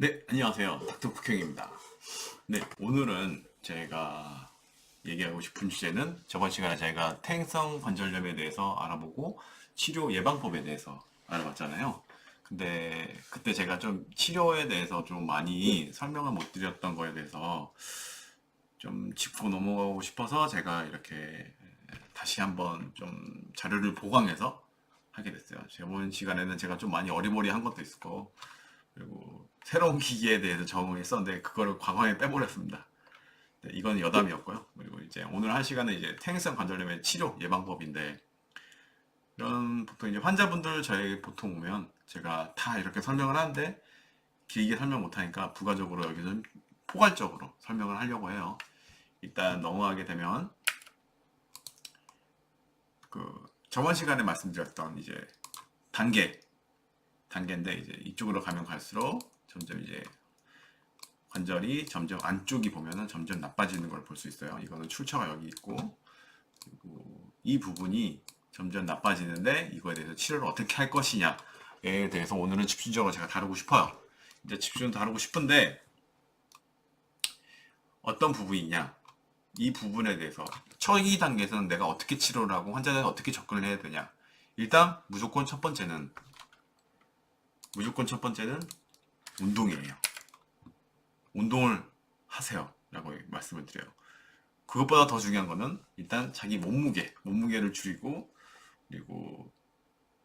네, 안녕하세요. 닥터 국형입니다. 네, 오늘은 제가 얘기하고 싶은 주제는 저번 시간에 제가 퇴행성 관절염에 대해서 알아보고 치료 예방법에 대해서 알아봤잖아요. 근데 그때 제가 좀 치료에 대해서 좀 많이 설명을 못 드렸던 거에 대해서 좀 짚고 넘어가고 싶어서 제가 이렇게 다시 한번 좀 자료를 보강해서 하게 됐어요. 저번 시간에는 제가 좀 많이 어리버리한 것도 있었고, 그리고 새로운 기기에 대해서 적응했었는데 그거를 과거에 빼버렸습니다. 네, 이건 여담이었고요. 그리고 이제 오늘 한 시간은 이제 퇴행성 관절염의 치료 예방법인데, 이런 보통 이제 환자분들 저에게 보통 오면 제가 다 이렇게 설명을 하는데 길게 설명 못하니까 부가적으로 여기서 좀 포괄적으로 설명을 하려고 해요. 일단 넘어가게 되면 그 저번 시간에 말씀드렸던 이제 단계 단계인데, 이제 이쪽으로 가면 갈수록 점점 이제 관절이 점점 안쪽이 보면은 점점 나빠지는 걸 볼 수 있어요. 이거는 출처가 여기 있고, 그리고 이 부분이 점점 나빠지는데 이거에 대해서 치료를 어떻게 할 것이냐에 대해서 오늘은 집중적으로 제가 다루고 싶어요. 이제 집중 다루고 싶은데 어떤 부분이냐, 이 부분에 대해서 초기 단계에서는 내가 어떻게 치료를 하고 환자들은 어떻게 접근을 해야 되냐. 일단 무조건 첫 번째는 운동이에요. 운동을 하세요 라고 말씀을 드려요. 그것보다 더 중요한 거는 일단 자기 몸무게를 줄이고, 그리고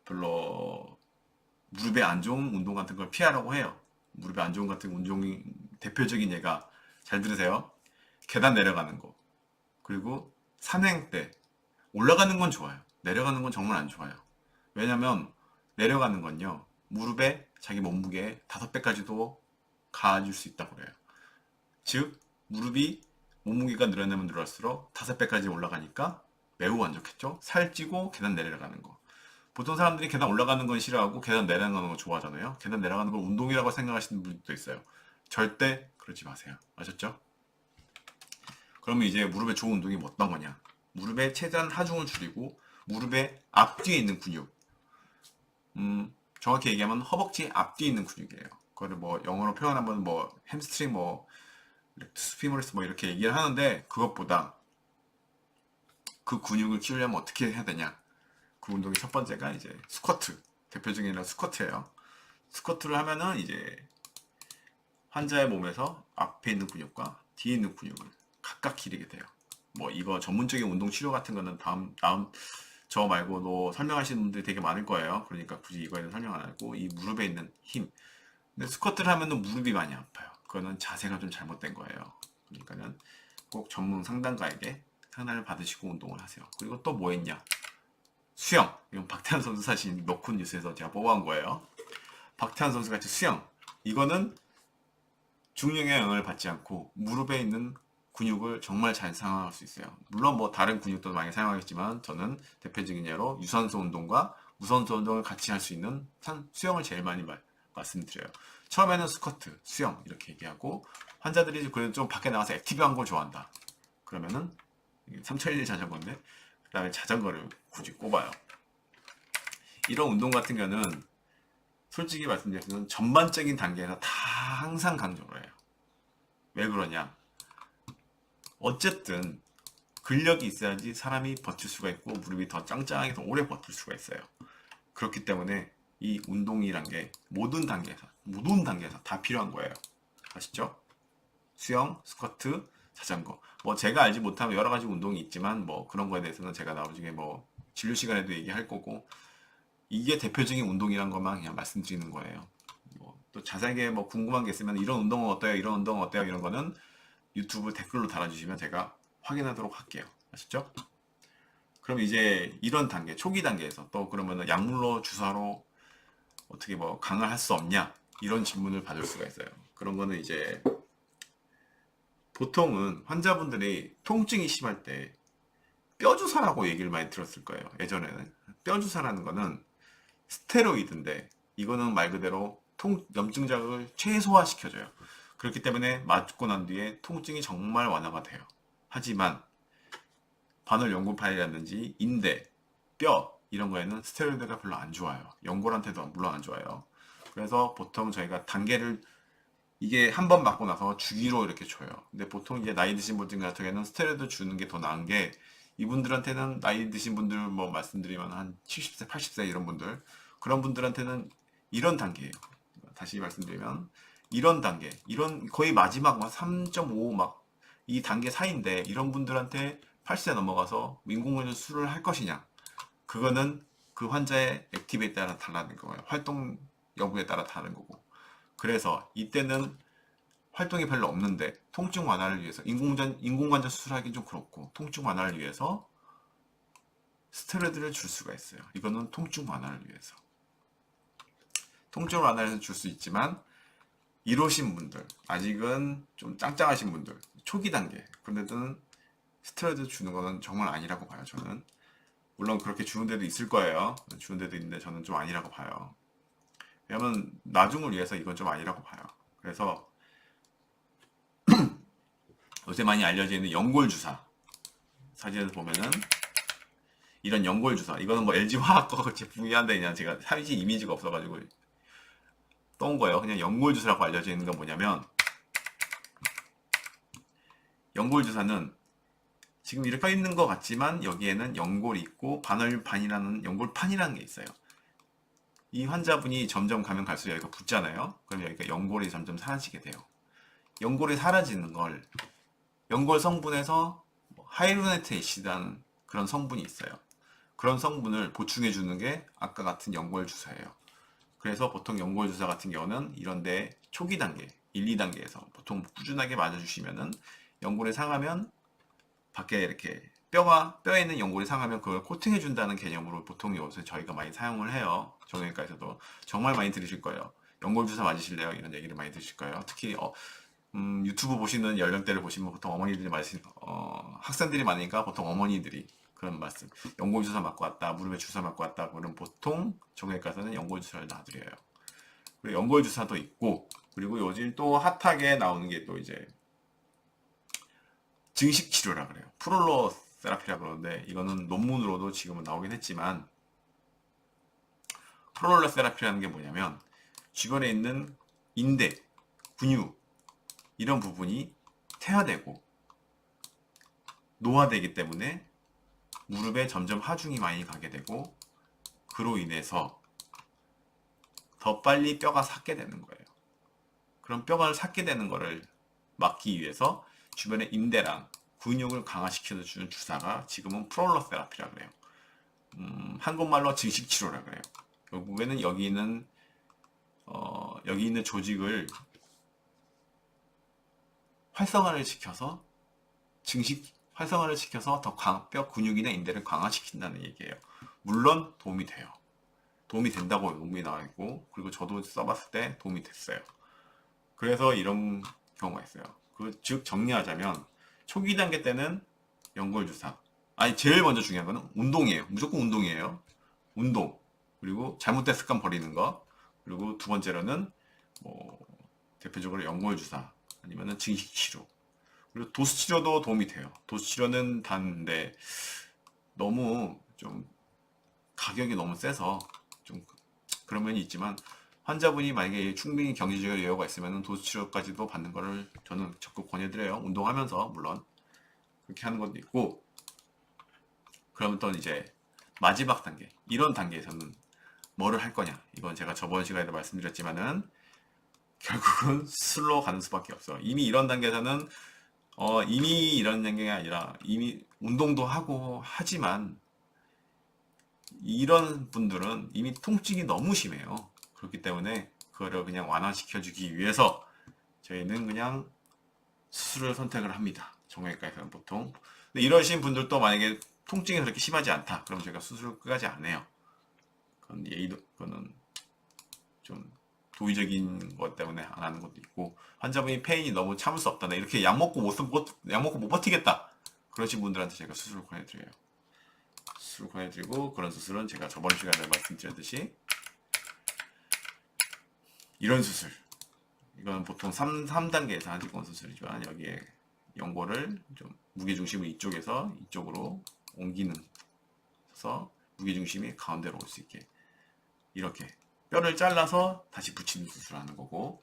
별로 무릎에 안 좋은 운동 같은 걸 피하라고 해요. 무릎에 안 좋은 같은 운동이 대표적인 예가, 잘 들으세요, 계단 내려가는 거, 그리고 산행 때 올라가는 건 좋아요. 내려가는 건 정말 안 좋아요. 왜냐면 내려가는 건요, 무릎에 자기 몸무게 5배까지도 가줄 수 있다고 그래요. 즉 무릎이 몸무게가 늘어나면 늘어날수록 5배까지 올라가니까 매우 안 좋겠죠. 살찌고 계단 내려가는 거. 보통 사람들이 계단 올라가는 건 싫어하고 계단 내려가는 거 좋아하잖아요. 계단 내려가는 걸 운동이라고 생각하시는 분들도 있어요. 절대 그러지 마세요. 아셨죠? 그러면 이제 무릎에 좋은 운동이 뭐 어떤 거냐? 무릎의 최대한 하중을 줄이고 무릎의 앞뒤에 있는 근육, 정확히 얘기하면 허벅지 앞뒤에 있는 근육이에요. 그거를 뭐 영어로 표현하면 뭐 햄스트링, 뭐 렉투스 피모리스 뭐 이렇게 얘기를 하는데, 그것보다 그 근육을 키우려면 어떻게 해야 되냐? 그 운동의 첫 번째가 이제 스쿼트. 대표적인 스쿼트예요. 스쿼트를 하면은 이제 환자의 몸에서 앞에 있는 근육과 뒤에 있는 근육을 각각 기르게 돼요. 뭐 이거 전문적인 운동 치료 같은 거는 다음 저 말고도 설명하시는 분들이 되게 많을 거예요. 그러니까 굳이 이거에는 설명 안 하고, 이 무릎에 있는 힘. 근데 스쿼트를 하면은 무릎이 많이 아파요. 그거는 자세가 좀 잘못된 거예요. 그러니까는 꼭 전문 상담가에게 상담을 받으시고 운동을 하세요. 그리고 또 뭐 있냐? 수영. 이건 박태환 선수 사진 넣고 뉴스에서 제가 뽑아온 거예요. 박태환 선수 같이 수영. 이거는 중력의 영향을 받지 않고 무릎에 있는 근육을 정말 잘 사용할 수 있어요. 물론 뭐 다른 근육도 많이 사용하겠지만 저는 대표적인 예로 유산소 운동과 무산소 운동을 같이 할 수 있는 수영을 제일 많이 말씀드려요. 처음에는 스쿼트, 수영 이렇게 얘기하고, 환자들이 그래도 좀 밖에 나가서 액티브한 걸 좋아한다. 그러면은 3001 자전거인데 그 다음에 자전거를 굳이 꼽아요. 이런 운동 같은 경우는 솔직히 말씀드리면 전반적인 단계에서 다 항상 강조를 해요. 왜 그러냐? 어쨌든 근력이 있어야지 사람이 버틸 수가 있고 무릎이 더 짱짱하게 더 오래 버틸 수가 있어요. 그렇기 때문에 이 운동이란 게 모든 단계에서 다 필요한 거예요. 아시죠? 수영, 스쿼트, 자전거. 뭐 제가 알지 못하면 여러 가지 운동이 있지만 뭐 그런 거에 대해서는 제가 나중에 뭐 진료 시간에도 얘기할 거고, 이게 대표적인 운동이란 것만 그냥 말씀드리는 거예요. 뭐 또 자세하게 뭐 궁금한 게 있으면 이런 운동은 어때요? 이런 운동은 어때요? 이런 거는 유튜브 댓글로 달아주시면 제가 확인하도록 할게요. 아시죠? 그럼 이제 이런 단계, 초기 단계에서 또 그러면은 약물로 주사로 어떻게 뭐 강화할 수 없냐? 이런 질문을 받을 수가 있어요. 그런 거는 이제 보통은 환자분들이 통증이 심할 때 뼈주사라고 얘기를 많이 들었을 거예요. 예전에는. 뼈주사라는 거는 스테로이드인데, 이거는 말 그대로 염증 자극을 최소화시켜줘요. 그렇기 때문에 맞고 난 뒤에 통증이 정말 완화가 돼요. 하지만 바늘 연골판이라든지 인대, 뼈 이런 거에는 스테로이드가 별로 안 좋아요. 연골한테도 물론 안 좋아요. 그래서 보통 저희가 단계를 이게 한 번 맞고 나서 주기로 이렇게 줘요. 근데 보통 이제 나이 드신 분들 같은 경우에는 스테로이드 주는 게 더 나은 게, 이분들한테는 나이 드신 분들 뭐 말씀드리면 한 70세, 80세 이런 분들, 그런 분들한테는 이런 단계예요. 다시 말씀드리면 이런 단계, 이런 거의 마지막 막 3.5 막 이 단계 사이인데, 이런 분들한테 80세 넘어가서 인공관절 수술을 할 것이냐, 그거는 그 환자의 액티브에 따라 달라는 거예요. 활동 여부에 따라 다른 거고. 그래서 이때는 활동이 별로 없는데 통증 완화를 위해서 인공관절 수술하기는 좀 그렇고, 통증 완화를 위해서 스테로이드를 줄 수가 있어요. 이거는 통증 완화를 위해서. 통증 완화를 줄 수 있지만 이러신 분들, 아직은 좀 짱짱하신 분들, 초기 단계, 그런데도 스테로이드 주는 거는 정말 아니라고 봐요. 저는 물론 그렇게 주는 데도 있을 거예요. 주는 데도 있는데 저는 좀 아니라고 봐요. 왜냐면 나중을 위해서 이건 좀 아니라고 봐요. 그래서 요새 많이 알려져 있는 연골 주사, 사진에서 보면은 이런 연골 주사, 이거는 뭐 LG 화학 거 제품이 한데 그냥 제가 사진 이미지가 없어가지고 떠온 거예요. 그냥 연골 주사라고 알려져 있는 건 뭐냐면, 연골 주사는 지금 이렇게 써 있는 것 같지만 여기에는 연골이 있고 반월판이라는 연골판이라는 게 있어요. 이 환자분이 점점 가면 갈수록 여기가 붓잖아요. 그럼 여기가 연골이 점점 사라지게 돼요. 연골이 사라지는 걸, 연골 성분에서 하이루네트 애시드라는 그런 성분이 있어요. 그런 성분을 보충해 주는 게 아까 같은 연골 주사예요. 그래서 보통 연골 주사 같은 경우는 이런데 초기 단계, 1, 2단계에서 보통 꾸준하게 맞아주시면은, 연골이 상하면 밖에 이렇게 뼈에 있는 연골이 상하면 그걸 코팅해 준다는 개념으로 보통 요새 저희가 많이 사용을 해요. 정형외과에서도 정말 많이 들으실 거예요. 연골 주사 맞으실래요? 이런 얘기를 많이 들으실 거예요. 특히 유튜브 보시는 연령대를 보시면 보통 어머니들이 학생들이 많으니까 보통 어머니들이 그런 말씀, 연골 주사 맞고 왔다, 무릎에 주사 맞고 왔다, 그러면 보통 정형외과에서는 연골 주사를 놔드려요. 그리고 연골 주사도 있고, 그리고 요즘 또 핫하게 나오는 게 또 이제 증식 치료라 그래요. 프롤로 세라피라 그러는데, 이거는 논문으로도 지금은 나오긴 했지만, 프롤로 세라피라는 게 뭐냐면 주변에 있는 인대, 근육 이런 부분이 퇴화되고 노화되기 때문에 무릎에 점점 하중이 많이 가게 되고, 그로 인해서 더 빨리 뼈가 삭게 되는 거예요. 그럼 뼈가 삭게 되는 거를 막기 위해서 주변의 인대랑 근육을 강화시켜주는 주사가 지금은 프롤로 세라피라 그래요. 한국말로 증식치료라 그래요. 결국에는 여기 있는 조직을 활성화를 시켜서 더 뼈 근육이나 인대를 강화시킨다는 얘기예요. 물론 도움이 돼요. 도움이 된다고 논문이 나와 있고, 그리고 저도 써봤을 때 도움이 됐어요. 그래서 이런 경우가 있어요. 즉 정리하자면 초기 단계 때는 연골 주사. 아니, 제일 먼저 중요한 거는 운동이에요. 무조건 운동이에요. 운동. 그리고 잘못된 습관 버리는 거. 그리고 두 번째로는 뭐 대표적으로 연골 주사 아니면은 증식 치료. 그리고 도수 치료도 도움이 돼요. 도수 치료는 단데 너무 좀 가격이 너무 세서 좀 그런 면이 있지만, 환자분이 만약에 충분히 경제적인 여유가 있으면 도수 치료까지도 받는 거를 저는 적극 권해드려요. 운동하면서 물론 그렇게 하는 것도 있고. 그러면 또 이제 마지막 단계, 이런 단계에서는 뭐를 할 거냐, 이건 제가 저번 시간에도 말씀드렸지만은 결국은 수술로 가는 수밖에 없어. 이미 이런 단계에서는 이미 이런 단계가 아니라 이미 운동도 하고 하지만, 이런 분들은 이미 통증이 너무 심해요. 그렇기 때문에 그거를 그냥 완화시켜주기 위해서 저희는 그냥 수술을 선택을 합니다. 정형외과에서는 보통. 근데 이러신 분들도 만약에 통증이 그렇게 심하지 않다, 그럼 제가 수술을 끝까지 안 해요. 그거는 좀 도의적인 것 때문에 안 하는 것도 있고, 환자분이 페인이 너무 참을 수 없다, 나 이렇게 약 먹고 못 버티겠다, 그러신 분들한테 제가 수술을 권해드려요. 수술을 권해드리고, 그런 수술은 제가 저번 시간에 말씀드렸듯이 이런 수술, 이건 보통 3단계에서 하는 수술이지만, 여기에 연골을 좀 무게중심을 이쪽으로 옮기는, 서 무게중심이 가운데로 올 수 있게 이렇게 뼈를 잘라서 다시 붙이는 수술을 하는 거고,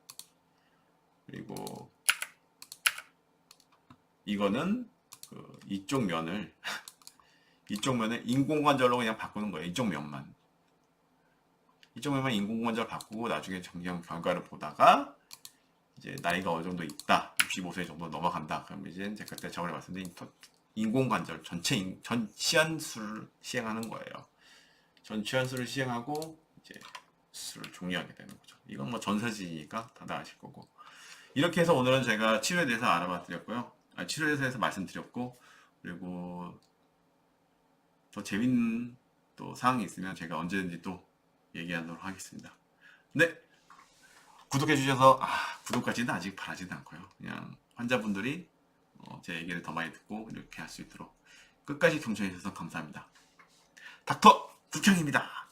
그리고 이거는 이쪽 면을 인공관절로 그냥 바꾸는 거예요. 이쪽 면만 인공관절 바꾸고 나중에 정량 결과를 보다가 이제 나이가 어느 정도 있다, 65세 정도 넘어간다. 그럼 이제 제가 그때 저번에 말씀드린 인공관절 전 치안술을 시행하는 거예요. 전 치안술을 시행하고 이제 수술을 종료하게 되는 거죠. 이건 뭐 전사지니까 다들 아실 거고. 이렇게 해서 오늘은 제가 치료에 대해서 알아봐 드렸고요. 치료에 대해서 말씀드렸고, 그리고 더 재밌는 또 사항이 있으면 제가 언제든지 또 얘기하도록 하겠습니다. 네, 구독해 주셔서 구독까지는 아직 바라지는 않고요. 그냥 환자분들이 제 얘기를 더 많이 듣고 이렇게 할 수 있도록 끝까지 경청해 주셔서 감사합니다. 닥터 국형입니다.